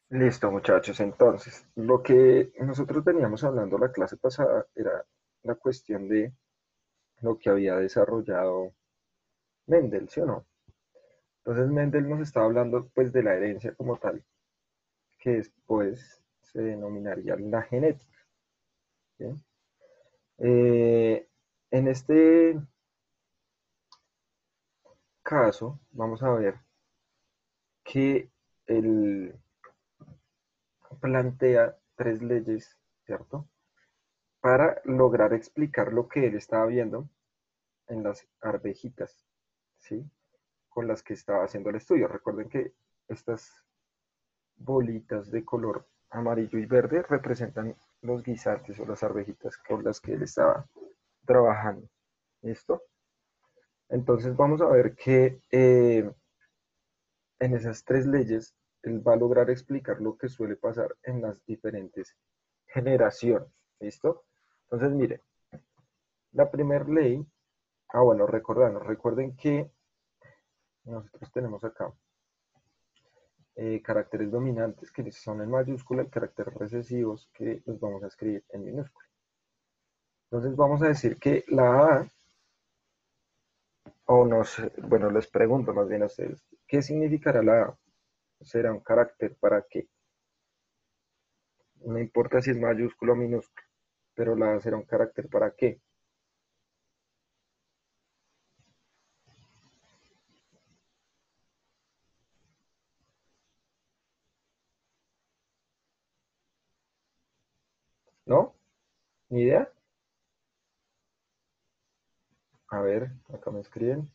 Listo, muchachos. Entonces, lo que nosotros veníamos hablando la clase pasada era la cuestión de lo que había desarrollado Mendel, ¿sí o no? Entonces, Mendel nos estaba hablando pues de la herencia como tal, que después se denominaría la genética, ¿sí? Eh, en este caso, vamos a ver que él plantea tres leyes, ¿cierto? Para lograr explicar lo que él estaba viendo en las arvejitas, ¿sí? Con las que estaba haciendo el estudio. Recuerden que estas bolitas de color amarillo y verde representan los guisantes o las arvejitas con las que él estaba trabajando. ¿Listo? Entonces vamos a ver que en esas tres leyes él va a lograr explicar lo que suele pasar en las diferentes generaciones. ¿Listo? Entonces, mire, la primera ley, bueno, recuerden que nosotros tenemos acá caracteres dominantes que son en mayúscula y caracteres recesivos que los vamos a escribir en minúscula. Entonces vamos a decir que la A, o no sé, bueno, les pregunto más bien a ustedes, ¿qué significará la A? ¿Será un carácter para qué? No importa si es mayúscula o minúscula, pero la A será un carácter para qué, ¿no? ¿Ni idea? A ver, acá me escriben.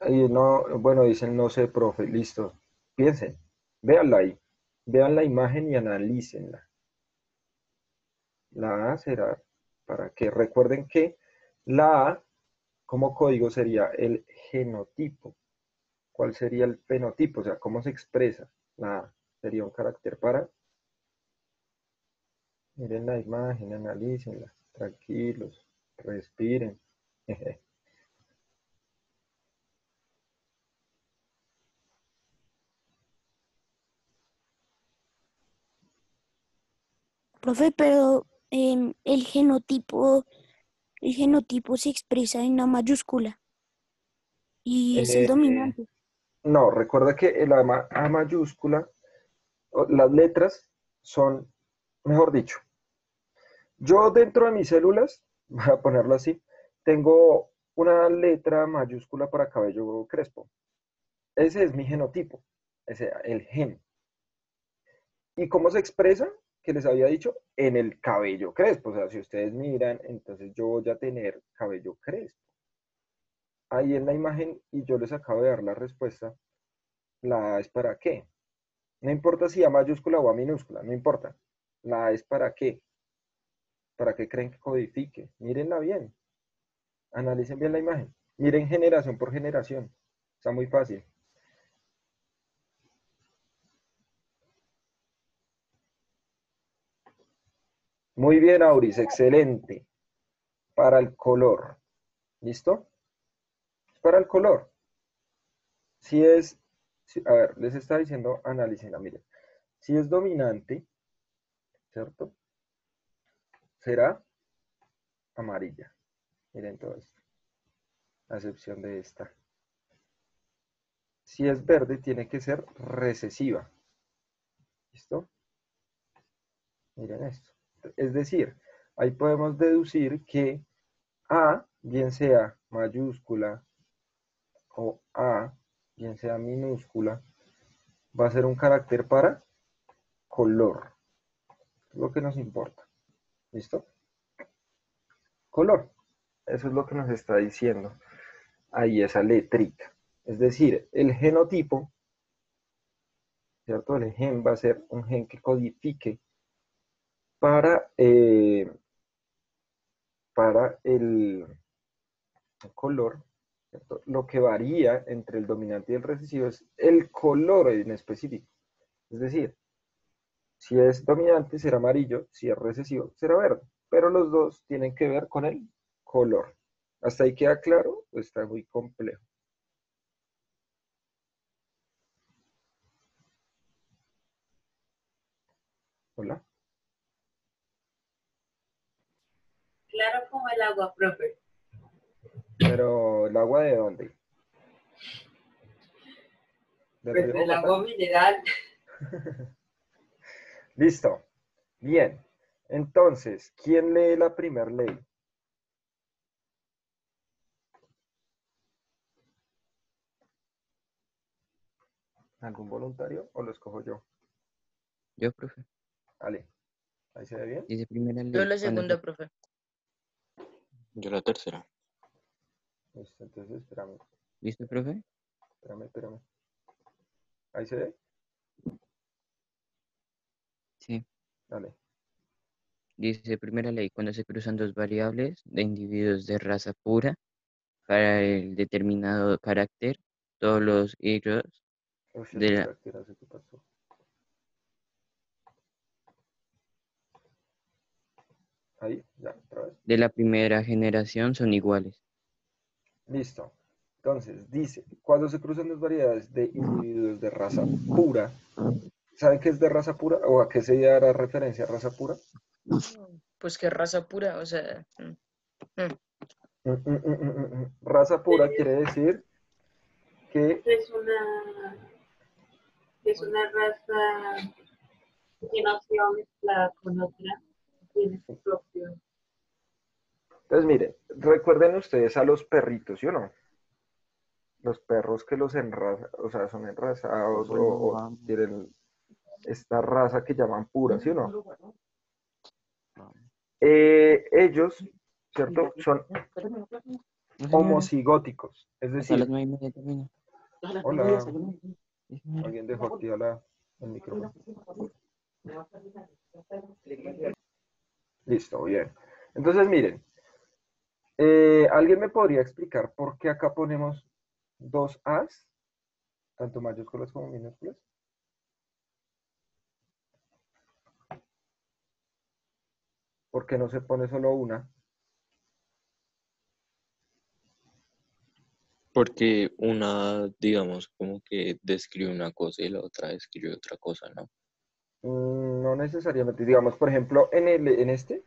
Ahí no, bueno, dicen no sé, profe, listo. Piensen, véanla ahí, vean la imagen y analícenla. La A será para que recuerden que la A como código sería el genotipo. ¿Cuál sería el fenotipo? O sea, ¿cómo se expresa? La A sería un carácter para. Miren la imagen, analícenla. Tranquilos, respiren. Profe, pero el genotipo se expresa en una mayúscula y es el Eh, dominante. no, recuerda que el A mayúscula, las letras son, mejor dicho, yo dentro de mis células, voy a ponerlo así, tengo una letra mayúscula para cabello crespo. Ese es mi genotipo, ese, el gen. ¿Y cómo se expresa? Que les había dicho, en el cabello crespo. O sea, si ustedes miran, entonces yo voy a tener cabello crespo. Ahí en la imagen, y yo les acabo de dar la respuesta, la A es para qué. No importa si A mayúscula o A minúscula, no importa. La A es para qué. ¿Para qué creen que codifique? Mírenla bien, analicen bien la imagen. Miren generación por generación. Está muy fácil. Muy bien, Auris, excelente. Para el color. ¿Listo? Para el color. Si es, a ver, les está diciendo, analícenla, miren. Si es dominante, ¿cierto? Será amarilla. Miren todo esto, a excepción de esta. Si es verde, tiene que ser recesiva. ¿Listo? Miren esto. Es decir, ahí podemos deducir que A, bien sea mayúscula o A, bien sea minúscula, va a ser un carácter para color. Es lo que nos importa. ¿Listo? Color. Eso es lo que nos está diciendo ahí esa letrita. Es decir, el genotipo, ¿cierto? El gen va a ser un gen que codifique para, para el color, ¿cierto? Lo que varía entre el dominante y el recesivo es el color en específico. Es decir, si es dominante será amarillo, si es recesivo será verde, pero los dos tienen que ver con el color. ¿Hasta ahí queda claro? Pues está muy complejo. Hola. Claro como el agua, profe. Pero ¿el agua de dónde? ¿Del Pues río del Bogotá? agua mineral. Listo. Bien. Entonces, ¿quién lee la primera ley? ¿Algún voluntario o lo escojo yo? Yo, profe. Vale. ¿Ahí se ve bien? Dice primera Yo ley. la Cuando segunda, profe. Yo la tercera. Listo, entonces espérame, ¿Listo, profe? espérame. ¿Ahí se ve? Sí. Dale. Dice primera ley. Cuando se cruzan dos variables de individuos de raza pura para el determinado carácter, todos los hijos Uy, de la, espera, que no sé qué pasó. Ahí, ya, otra vez. de la primera generación son iguales. Listo. Entonces, dice, cuando se cruzan dos variedades de individuos de raza pura, ¿saben qué es de raza pura? ¿O a qué se hará referencia a raza pura? Pues qué raza pura, o sea. Raza pura quiere decir que, Es una raza que no ha sido mezclada con otra. Tiene su propio. entonces miren, recuerden ustedes a los perritos, ¿sí o no? Los perros que los enrazan, o sea, son enrazados o tienen esta raza que llaman pura, ¿sí o no? Ellos, ¿cierto? Son homocigóticos, es Hasta las decir, 9:30 termina. hola, alguien dejó activada el micrófono. Listo, bien. Entonces, miren, ¿alguien me podría explicar por qué acá ponemos dos As, tanto mayúsculas como minúsculas? ¿Por qué no se pone solo una? Porque una, digamos, como que describe una cosa y la otra describe otra cosa, ¿no? No necesariamente, digamos, por ejemplo, en este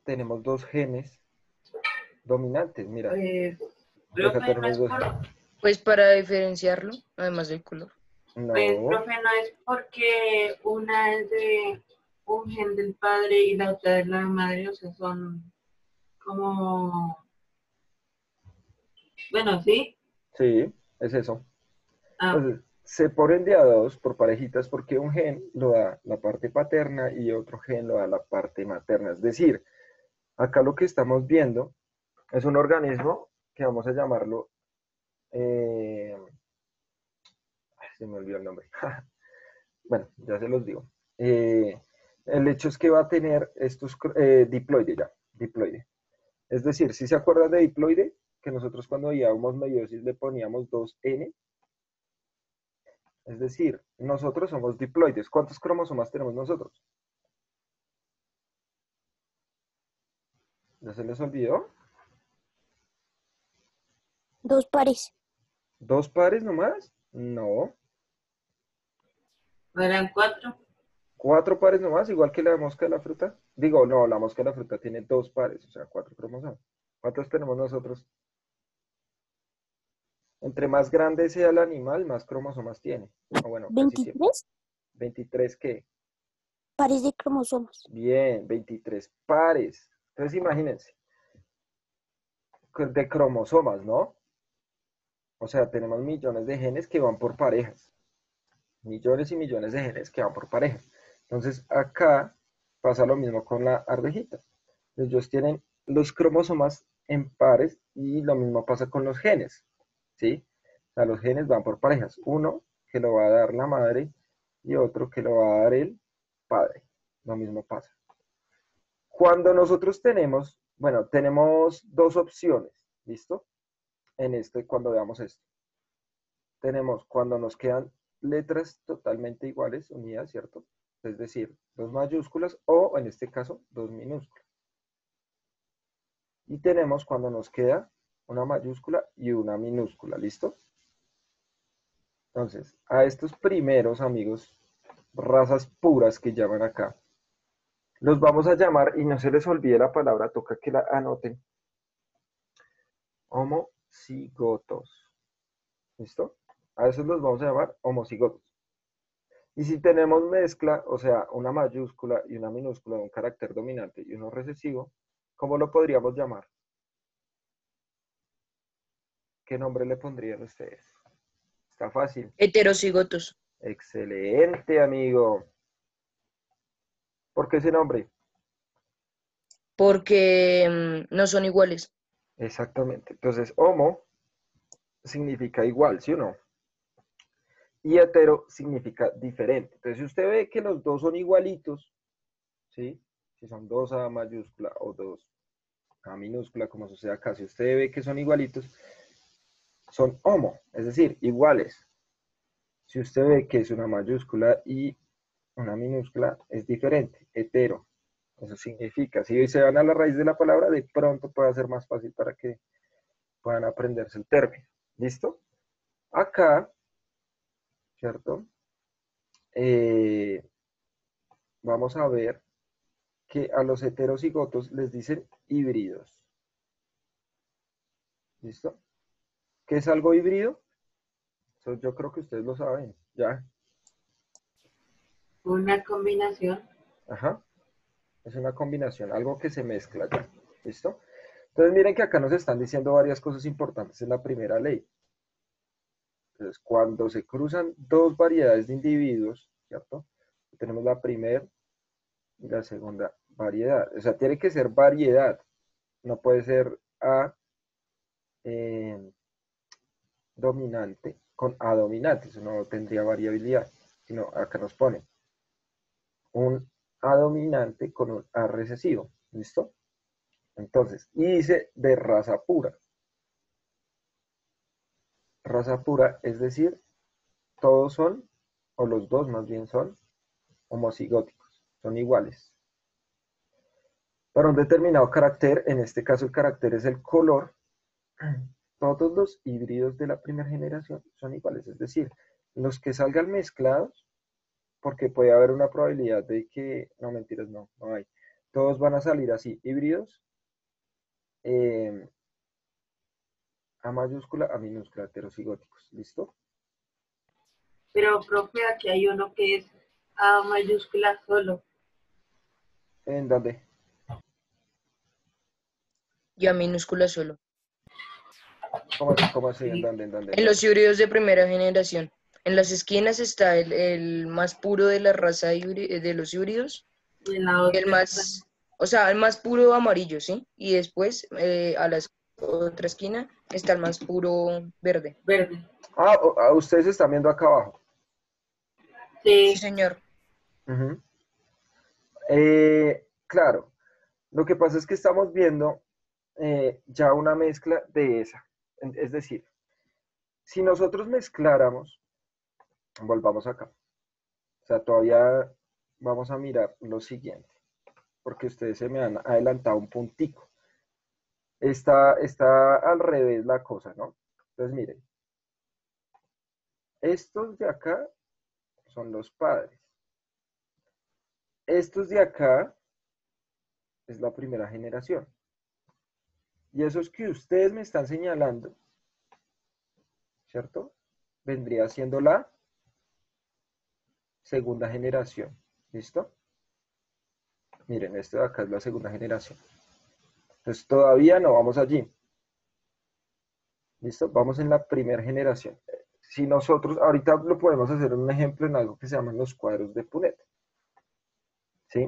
tenemos dos genes dominantes, mira, y acá Profe, no tenemos es dos, por, Pues para diferenciarlo, además del color. pues, no, profe, no es porque una es de un gen del padre y la otra de la madre, o sea, son como, bueno, sí. sí, es eso. Ah, Entonces, se ponen de a dos por parejitas porque un gen lo da la parte paterna y otro gen lo da la parte materna. Es decir, acá lo que estamos viendo es un organismo que vamos a llamarlo, se me olvidó el nombre. Bueno, ya se los digo. El hecho es que va a tener estos diploide ya, diploide. Es decir, si se acuerdan de diploide, que nosotros cuando veíamos meiosis le poníamos 2N, es decir, nosotros somos diploides. ¿Cuántos cromosomas tenemos nosotros? ¿Ya se les olvidó? Dos pares. ¿Dos pares nomás? No. eran cuatro. ¿Cuatro pares nomás? Igual que la mosca de la fruta. Digo, no, la mosca de la fruta tiene dos pares, o sea, cuatro cromosomas. ¿Cuántos tenemos nosotros? Entre más grande sea el animal, más cromosomas tiene. O bueno, casi siempre. 23 ¿23 qué? pares de cromosomas. Bien, 23 pares. Entonces imagínense, de cromosomas, ¿no? O sea, tenemos millones de genes que van por parejas. Millones y millones de genes que van por parejas. Entonces acá pasa lo mismo con la arvejita. Ellos tienen los cromosomas en pares y lo mismo pasa con los genes, ¿sí? O sea, los genes van por parejas. Uno que lo va a dar la madre y otro que lo va a dar el padre. Lo mismo pasa. Cuando nosotros tenemos, bueno, tenemos dos opciones, ¿listo? En este, cuando veamos esto. Tenemos cuando nos quedan letras totalmente iguales, unidas, ¿cierto? Es decir, dos mayúsculas o, en este caso, dos minúsculas. Y tenemos cuando nos queda una mayúscula y una minúscula, ¿listo? Entonces, a estos primeros amigos, razas puras que llaman acá, los vamos a llamar, y no se les olvide la palabra, toca que la anoten, homocigotos. ¿Listo? A esos los vamos a llamar homocigotos. Y si tenemos mezcla, o sea, una mayúscula y una minúscula de un carácter dominante y uno recesivo, ¿cómo lo podríamos llamar? ¿Qué nombre le pondrían ustedes? Está fácil. Heterocigotos. Excelente, amigo. ¿Por qué ese nombre? Porque no son iguales. Exactamente. Entonces, homo significa igual, ¿sí o no? Y hetero significa diferente. Entonces, si usted ve que los dos son igualitos, ¿sí? Si son dos A mayúscula o dos A minúscula, como sucede acá, si usted ve que son igualitos, son homo, es decir, iguales. Si usted ve que es una mayúscula y una minúscula, es diferente, hetero. Eso significa, si hoy se van a la raíz de la palabra, de pronto puede ser más fácil para que puedan aprenderse el término. ¿Listo? Acá, ¿cierto? Vamos a ver que a los heterocigotos les dicen híbridos. ¿Listo? ¿Qué es algo híbrido? Eso yo creo que ustedes lo saben, ya. Una combinación. Ajá. Es una combinación, algo que se mezcla ya. ¿Listo? Entonces miren que acá nos están diciendo varias cosas importantes en la primera ley. Entonces, cuando se cruzan dos variedades de individuos, ¿cierto? Tenemos la primera y la segunda variedad. O sea, tiene que ser variedad. No puede ser A dominante con A dominante. Eso no tendría variabilidad. Sino acá nos pone un A dominante con un A recesivo. ¿Listo? Entonces, y dice de raza pura. Raza pura, es decir, todos son, o los dos más bien son, homocigóticos, son iguales. Para un determinado carácter, en este caso el carácter es el color, todos los híbridos de la primera generación son iguales, es decir, los que salgan mezclados, porque puede haber una probabilidad de que, no mentiras, no hay, todos van a salir así, híbridos, A mayúscula, A minúscula, heterocigóticos, ¿listo? Pero, profe, aquí hay uno que es A mayúscula solo. ¿En dónde? Y a minúscula solo. ¿Cómo así? ¿En dónde? En los híbridos de primera generación. En las esquinas está el más puro de la raza de los híbridos. Y en la otra El más, o sea, el más puro amarillo, ¿sí? Y después a la otra esquina está el más puro verde. verde. Ustedes están viendo acá abajo. Sí, Sí. señor. Ujú. Claro, lo que pasa es que estamos viendo ya una mezcla de esa. Es decir, si nosotros mezcláramos, volvamos acá. O sea, todavía vamos a mirar lo siguiente, porque ustedes se me han adelantado un puntico. Está al revés la cosa, ¿no? Entonces, miren, estos de acá son los padres. Estos de acá es la primera generación. Y esos que ustedes me están señalando, ¿cierto? Vendría siendo la segunda generación. ¿Listo? Miren, esto de acá es la segunda generación. Entonces todavía no vamos allí. ¿Listo? Vamos en la primera generación. Si nosotros, ahorita lo podemos hacer un ejemplo en algo que se llaman los cuadros de Punnett. ¿Sí?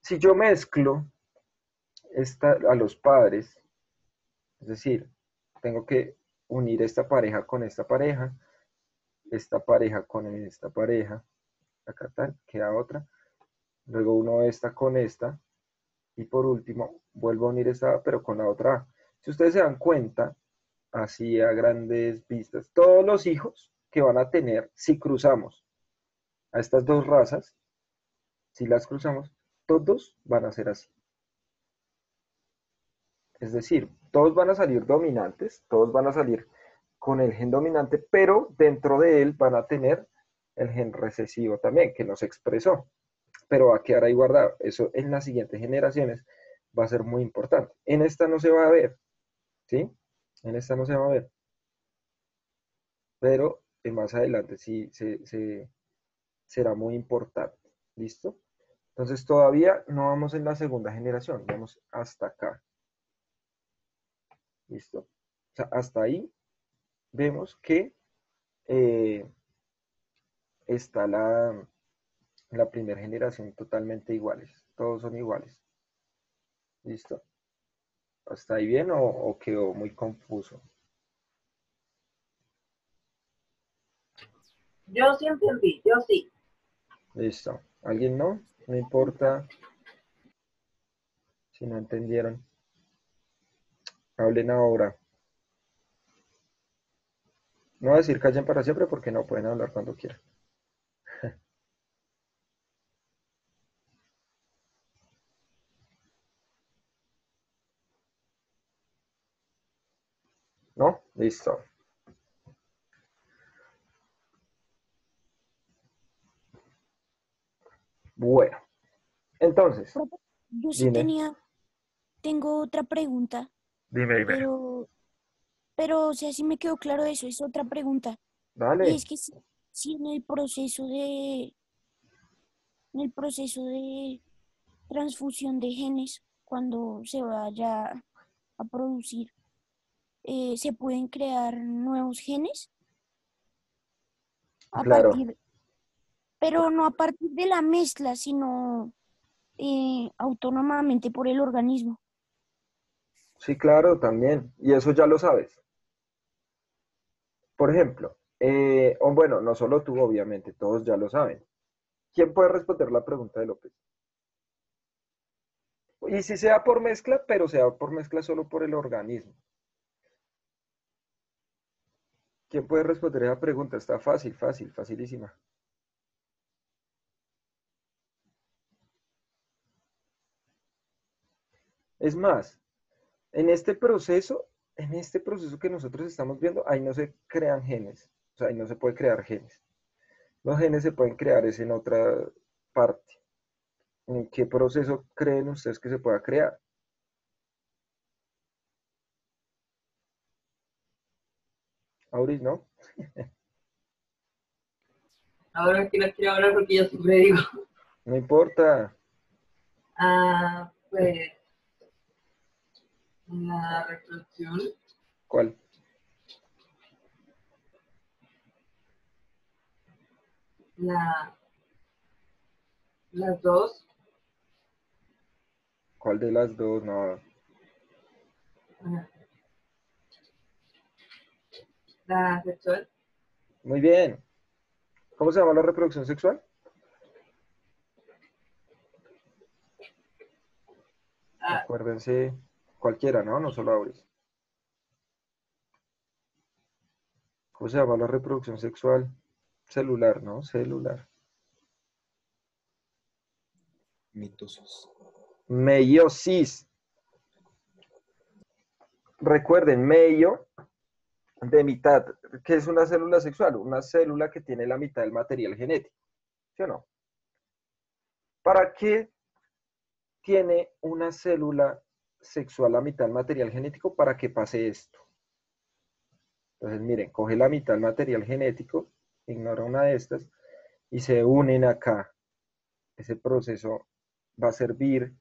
Si yo mezclo a los padres, es decir, tengo que unir esta pareja con esta pareja con esta pareja, acá tal, queda otra, luego uno esta con esta, y por último vuelvo a unir esta, pero con la otra A. Si ustedes se dan cuenta, así a grandes vistas, todos los hijos que van a tener, si cruzamos a estas dos razas, si las cruzamos, todos van a ser así. Es decir, todos van a salir dominantes, todos van a salir con el gen dominante, pero dentro de él van a tener el gen recesivo también, que no se expresó, pero va a quedar ahí guardado. Eso en las siguientes generaciones va a ser muy importante. En esta no se va a ver, ¿sí? En esta no se va a ver, pero más adelante sí será muy importante. ¿Listo? Entonces todavía no vamos en la segunda generación, vamos hasta acá. ¿Listo? O sea, hasta ahí vemos que está la primera generación totalmente iguales. Todos son iguales. ¿Listo? ¿Hasta ahí bien o quedó muy confuso? Yo sí entendí, yo sí. Listo. ¿Alguien no? No importa si no entendieron. Hablen ahora. No voy a decir callen para siempre porque no pueden hablar cuando quieran. ¿No? Listo. Bueno, entonces, Profe, yo sí dime, tengo otra pregunta, dime. pero, o sea, sí me quedó claro eso, es otra pregunta. Y Dale. es que si en el proceso de transfusión de genes, cuando se vaya a producir, se pueden crear nuevos genes a Claro. partir, pero no a partir de la mezcla, sino autónomamente por el organismo. Sí, claro, también. Y eso ya lo sabes. Por ejemplo, o bueno, no solo tú, obviamente, todos ya lo saben. ¿Quién puede responder la pregunta de López? Y si sea por mezcla, pero sea por mezcla solo por el organismo. ¿Quién puede responder esa pregunta? Está fácil, facilísima. Es más, en este proceso que nosotros estamos viendo, ahí no se crean genes. O sea, ahí no se puede crear genes. Los genes se pueden crear es en otra parte. ¿En qué proceso creen ustedes que se pueda crear? Auris, ¿no? Ahora que no quiero hablar porque yo siempre digo, No importa. pues la reproducción, ¿Cuál? la, las dos, ¿Cuál de las dos? No. ajá, la sexual, Muy bien. ¿Cómo se llama la reproducción sexual? ah, Acuérdense, cualquiera, ¿no? No solo Auris. ¿Cómo se llama la reproducción sexual? Celular, ¿no? Celular. Mitosis. Meiosis. Recuerden, meio de mitad. ¿Qué es una célula sexual? Una célula que tiene la mitad del material genético. ¿Sí o no? ¿Para qué tiene una célula sexual la mitad del material genético? Para que pase esto. Entonces, miren, coge la mitad del material genético, ignora una de estas, y se unen acá. Ese proceso va a servir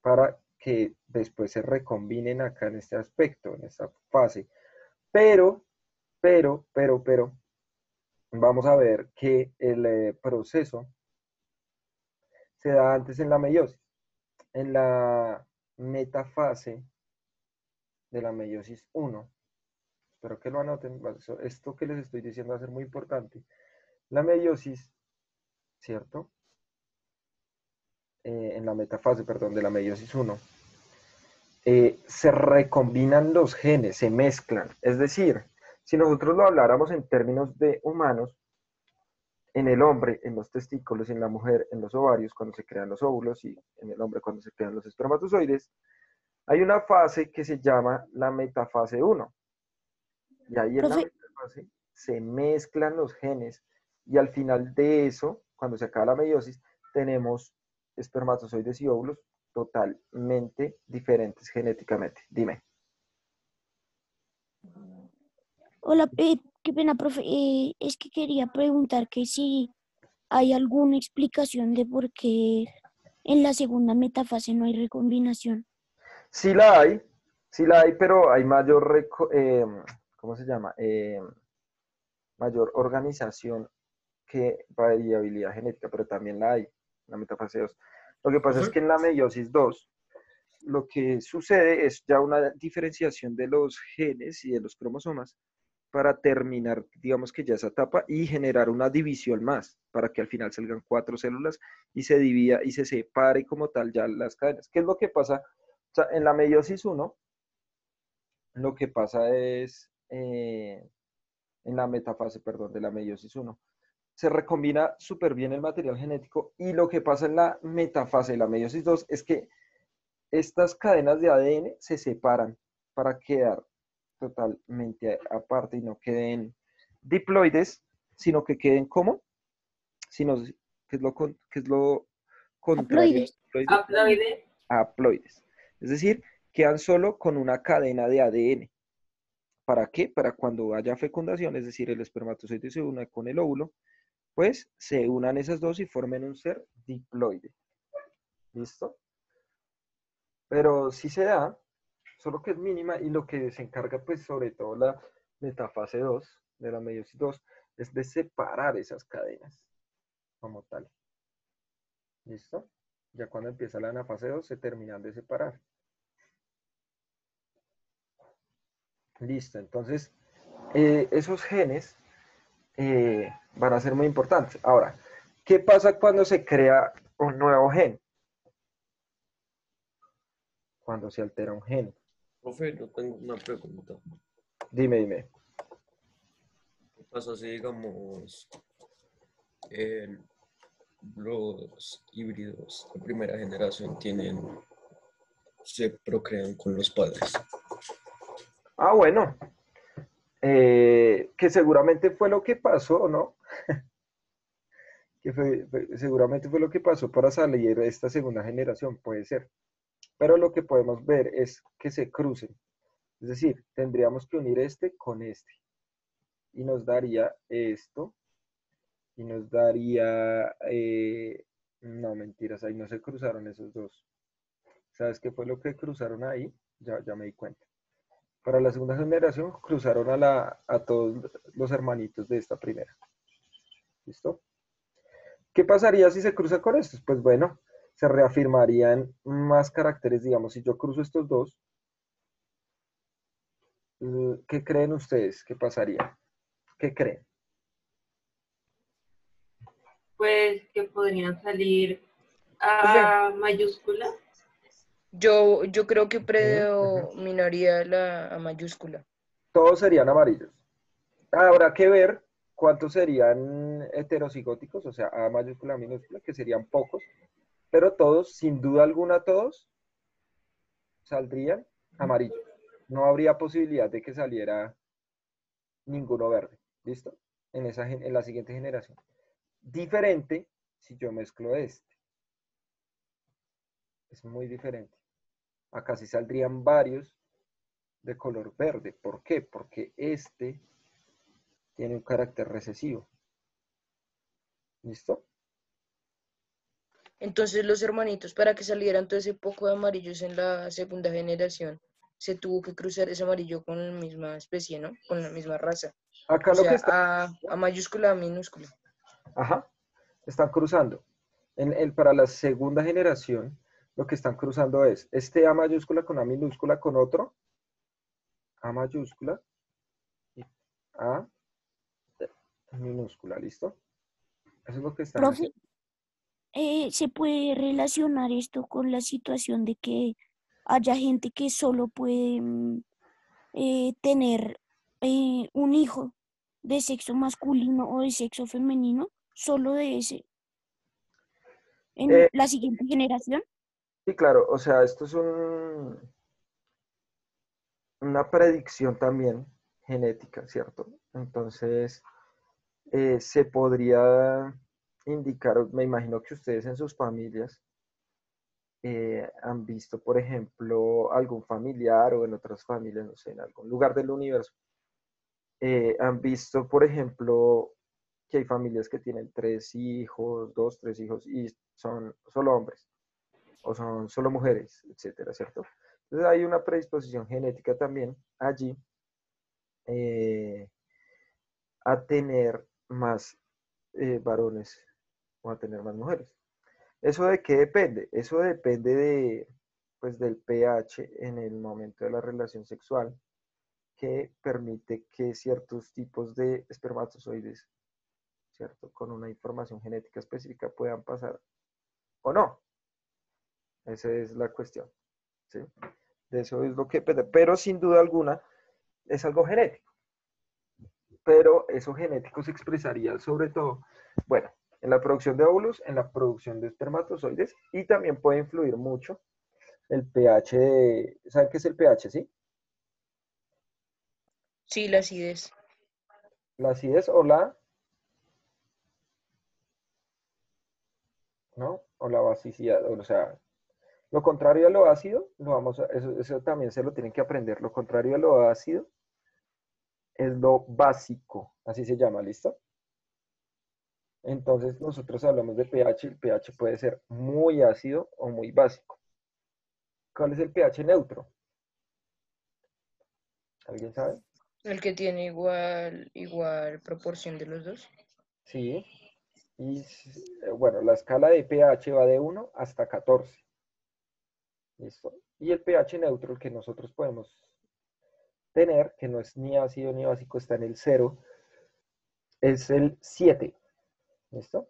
para que después se recombinen acá en este aspecto, en esta fase. Pero, vamos a ver que el proceso se da antes en la meiosis. En la metafase de la meiosis 1, espero que lo anoten, esto que les estoy diciendo va a ser muy importante. La meiosis, ¿cierto? En la metafase, perdón, de la meiosis 1, se recombinan los genes, se mezclan. Es decir, si nosotros lo habláramos en términos de humanos, en el hombre, en los testículos, en la mujer, en los ovarios, cuando se crean los óvulos, y en el hombre, cuando se crean los espermatozoides, hay una fase que se llama la metafase 1. Y ahí en la Profe, metafase se mezclan los genes y al final de eso, cuando se acaba la meiosis, tenemos espermatozoides y óvulos totalmente diferentes genéticamente. Dime. hola, qué pena, profe. Es que quería preguntar que si hay alguna explicación de por qué en la segunda metafase no hay recombinación. Sí la hay, sí la hay, pero hay mayor, ¿cómo se llama? Mayor organización que variabilidad genética, pero también la hay en la metafase 2. Lo que pasa es que en la meiosis 2 lo que sucede es ya una diferenciación de los genes y de los cromosomas para terminar, digamos que ya esa etapa y generar una división más, para que al final salgan 4 células y se divida y se separe como tal ya las cadenas. ¿Qué es lo que pasa? O sea, en la meiosis 1, lo que pasa es, en la metafase, perdón, de la meiosis 1, se recombina súper bien el material genético y lo que pasa en la metafase de la meiosis 2 es que estas cadenas de ADN se separan para quedar totalmente aparte y no queden diploides, sino que queden como, sino que es lo contrario de Haploides. diploide, Haploide. haploides. Es decir, quedan solo con una cadena de ADN. ¿Para qué? Para cuando haya fecundación, es decir, el espermatozoide se una con el óvulo, pues se unan esas dos y formen un ser diploide. ¿Listo? Pero sí se da, solo que es mínima y lo que se encarga pues sobre todo la metafase 2 de la meiosis 2 es de separar esas cadenas como tal. ¿Listo? Ya cuando empieza la anafase 2 se terminan de separar. Listo, entonces esos genes van a ser muy importantes. Ahora, ¿qué pasa cuando se crea un nuevo gen? Cuando se altera un gen. Profe, yo tengo una pregunta. Dime, dime. ¿Qué pasa si, digamos, el- los híbridos de primera generación se procrean con los padres? Ah, bueno, que seguramente fue lo que pasó, ¿no? Seguramente fue lo que pasó para salir esta segunda generación, puede ser. Pero lo que podemos ver es que se crucen. Es decir, tendríamos que unir este con este. Y nos daría esto. Y nos daría... no, mentiras, ahí no se cruzaron esos dos. ¿Sabes qué fue lo que cruzaron ahí? Ya me di cuenta. Para la segunda generación cruzaron a todos los hermanitos de esta primera. ¿Listo? ¿Qué pasaría si se cruza con estos? Pues bueno, se reafirmarían más caracteres, digamos, si yo cruzo estos dos, ¿qué creen ustedes? ¿Qué pasaría? ¿Qué creen? Pues que podrían salir Profe, a mayúscula. yo creo que Ujú, ujú. predominaría la A mayúscula. Todos serían amarillos. Habrá que ver cuántos serían heterocigóticos, o sea, A mayúscula, A minúscula, que serían pocos, pero todos, sin duda alguna, todos saldrían amarillos. No habría posibilidad de que saliera ninguno verde. ¿Listo? En la siguiente generación. Diferente si yo mezclo este. Es muy diferente. Acá sí saldrían varios de color verde. ¿Por qué? Porque este tiene un carácter recesivo. ¿Listo? Entonces los hermanitos, para que salieran todo ese poco de amarillos en la segunda generación, se tuvo que cruzar ese amarillo con la misma especie, ¿no? Con la misma raza. Acá O lo que sea, está, A mayúscula, A minúscula. ajá, están cruzando. Para la segunda generación, lo que están cruzando es este A mayúscula con A minúscula con otro A mayúscula y A minúscula. ¿Listo? Eso es lo que están Profe, haciendo. ¿se puede relacionar esto con la situación de que haya gente que solo puede tener un hijo de sexo masculino o de sexo femenino, solo de ese, en Eh, la siguiente generación? sí, claro, o sea, esto es una predicción también. genética, ¿cierto? Entonces, se podría indicar, me imagino que ustedes en sus familias han visto, por ejemplo, algún familiar o en otras familias, no sé, en algún lugar del universo, han visto, por ejemplo, que hay familias que tienen 3 hijos, 2, 3 hijos y son solo hombres o son solo mujeres, etcétera, ¿cierto? Entonces hay una predisposición genética también allí eh, a tener más varones o a tener más mujeres. ¿Eso de qué depende? Eso depende de, pues, del pH en el momento de la relación sexual que permite que ciertos tipos de espermatozoides, ¿cierto? Con una información genética específica puedan pasar o no. Esa es la cuestión, ¿sí? De eso es lo que depende. Pero sin duda alguna es algo genético. Pero eso genético se expresaría sobre todo, bueno, en la producción de óvulos, en la producción de espermatozoides y también puede influir mucho el pH de, ¿saben qué es el pH, sí? Sí, la acidez. La acidez o la, ¿no? O la basicidad, o sea, lo contrario a lo ácido, lo vamos a, eso también se lo tienen que aprender, lo contrario a lo ácido es lo básico, así se llama, ¿listo? Entonces nosotros hablamos de pH, el pH puede ser muy ácido o muy básico. ¿Cuál es el pH neutro? ¿Alguien sabe? El que tiene igual proporción de los dos. Sí. Y bueno, la escala de pH va de 1 hasta 14. ¿Listo? Y el pH neutro, el que nosotros podemos tener, que no es ni ácido ni básico, está en el 0, es el 7. ¿Listo?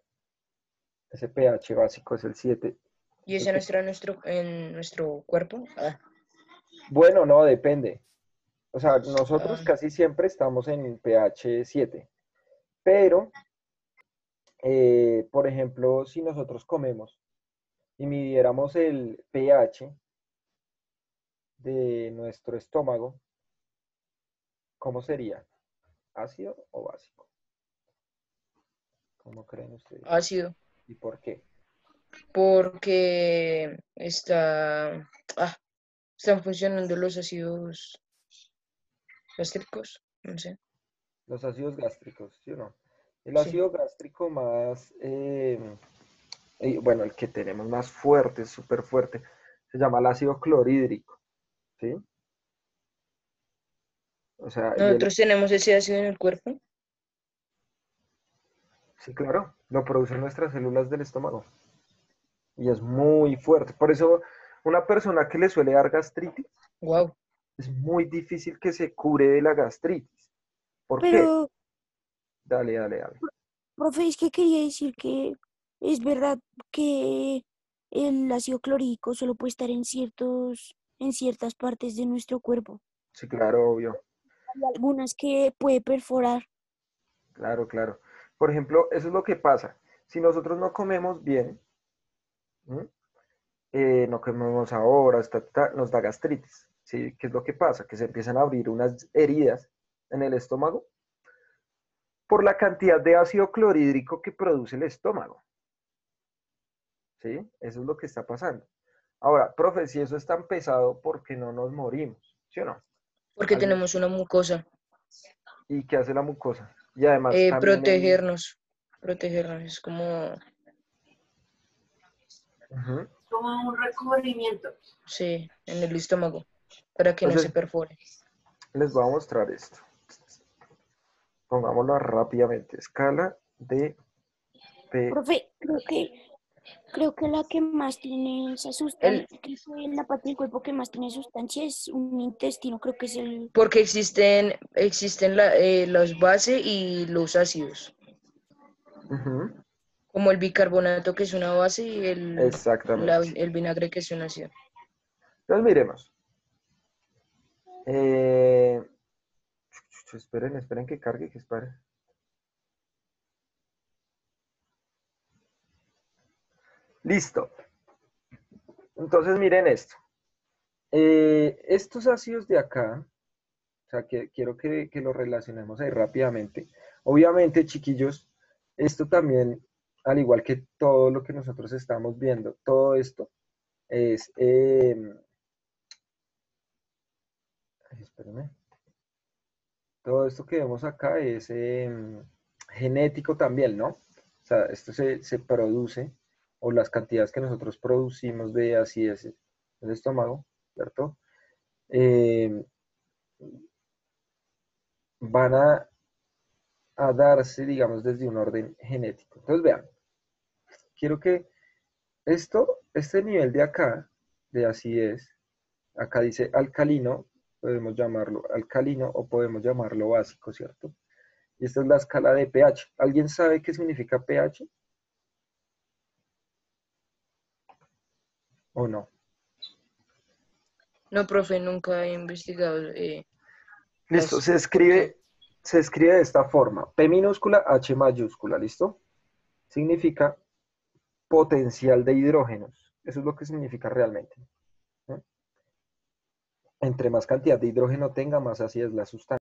Ese pH básico es el 7. Y ese no está en nuestro cuerpo. Ah, Bueno, no, depende. O sea, ah, nosotros casi siempre estamos en pH 7. Pero, por ejemplo, si nosotros comemos y midiéramos el pH de nuestro estómago, ¿cómo sería? ¿Ácido o básico? ¿Cómo creen ustedes? ácido. ¿Y por qué? Porque están funcionando los ácidos gástricos. No sé. Los ácidos gástricos, ¿sí o no? El Sí. ácido gástrico más, bueno, el que tenemos más fuerte, súper fuerte, se llama el ácido clorhídrico, ¿sí? O sea, Nosotros tenemos ese ácido en el cuerpo. sí, claro, lo producen nuestras células del estómago y es muy fuerte. Por eso, una persona que le suele dar gastritis, Wow. es muy difícil que se cure de la gastritis. ¿Por qué? Pero, Dale, dale, dale. profe, es que quería decir que es verdad que el ácido clorhídrico solo puede estar en ciertas partes de nuestro cuerpo. Sí, claro, obvio. Hay algunas que puede perforar. Claro, claro. Por ejemplo, eso es lo que pasa. Si nosotros no comemos bien, ¿m? No comemos ahora, nos da gastritis. ¿Sí? ¿Qué es lo que pasa? Que se empiezan a abrir unas heridas en el estómago por la cantidad de ácido clorhídrico que produce el estómago. ¿Sí? Eso es lo que está pasando. Ahora, profe, si eso es tan pesado, ¿por qué no nos morimos? ¿Sí o no? Porque ¿Alguien? tenemos una mucosa. ¿Y qué hace la mucosa? Y además también el... Protegernos. Protegernos. Es como, Ujú. Como un recubrimiento. sí, en el estómago. Para que no se Entonces, perfore. les voy a mostrar esto. Pongámoslo rápidamente. Escala de P. Profe, creo que la que más tiene esa El, sustancia, que fue la parte del cuerpo que más tiene sustancia es un intestino, creo que es el... porque existen los bases y los ácidos. Ujú. Como el bicarbonato, que es una base, y Exactamente. el vinagre, que es un ácido. Entonces miremos. Eh, esperen que cargue, que espere. Listo. Entonces miren esto. Estos ácidos de acá O sea, que quiero que lo relacionemos ahí rápidamente. Obviamente, chiquillos, esto también, al igual que todo lo que nosotros estamos viendo, todo esto es, ay, espérenme. Todo esto que vemos acá es genético también, ¿no? O sea, esto se produce, o las cantidades que nosotros producimos de acidez del estómago, ¿cierto? Eh, van a darse, digamos, desde un orden genético. Entonces, vean, quiero que este nivel de acá, de acidez, acá dice alcalino, podemos llamarlo alcalino o podemos llamarlo básico, ¿cierto? Y esta es la escala de pH. ¿Alguien sabe qué significa pH? ¿O no? No, profe, nunca he investigado Listo, las... ¿Por qué? se escribe de esta forma. P minúscula, H mayúscula, ¿listo? Significa potencial de hidrógenos. Eso es lo que significa realmente, ¿no? Entre más cantidad de hidrógeno tenga, más ácida es la sustancia.